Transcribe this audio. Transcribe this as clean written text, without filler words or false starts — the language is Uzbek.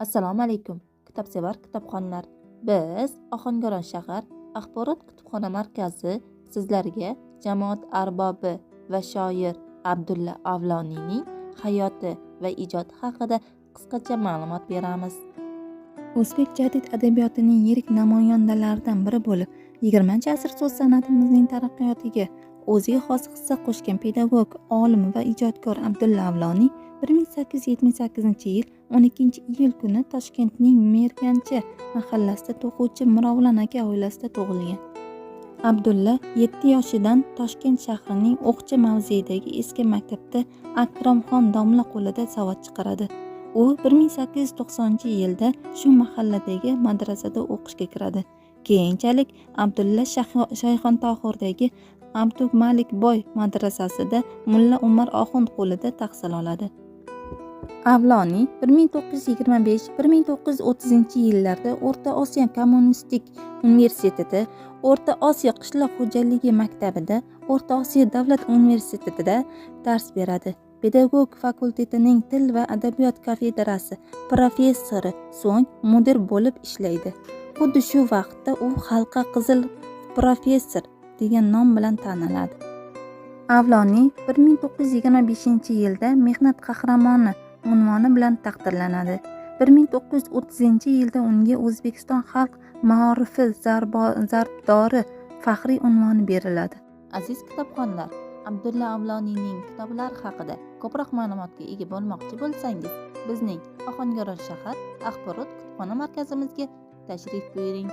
Assalomu alaykum, kitobsevar kitobxonlar. Biz Ohangaron shahar axborot kutubxona markazi sizlarga jamoat arbobi va shoir Abdulla Avloniyning hayoti va ijodi haqida qisqacha ma'lumot beramiz. O'zbek jadid adabiyotining yirik namoyandalaridan biri bo'lib, 20-asr so'z san'atimizning taraqqiyotiga o'ziga xos hissa qo'shgan pedagog, olim va ijodkor Abdulla Avloniy 1878-yil 12-iyul kuni Toshkentning Merganchi mahallasida tug'uvchi Mirovlan aka oilasida tug'ilgan. Abdulla 7 yoshidan Toshkent shahrining O'qchi mavzeidagi eski maktabda Akramxon domla qo'lida savod chiqaradi. U 1890-yilda shu mahalladagi madrasada o'qishga kiradi. Keyinchalik Abdulla Shayxontohurdagi Abdumalikboy madrasasida Mulla Umar Oxund qo'lida tahsil oladi. Avloniy 1925-1930-yillarda O'rta Osiyo kommunistik universitetida, O'rta Osiyo qishloq xo'jaligi maktabida, O'rta Osiyo davlat universitetida dars beradi. Pedagog fakultetining til va adabiyot kafedrasi professori, so'ng mudir bo'lib ishlaydi. Xuddi shu vaqtda u Xalqa qizil professor degan nom bilan taniladi. Avloniy 1925-yilda mehnat qahramoni unvoni bilan taqdirlanadi. 1930-yilda unga O'zbekiston xalq maorifi zardori faxriy unvoni beriladi. Aziz kitobxonlar, Abdulla Avloniyning kitoblari haqida ko'proq ma'lumotga ega bo'lmoqchi bo'lsangiz, bizning Ohangaron shahar axborot kutubxona markazimizga tashrif buyuring.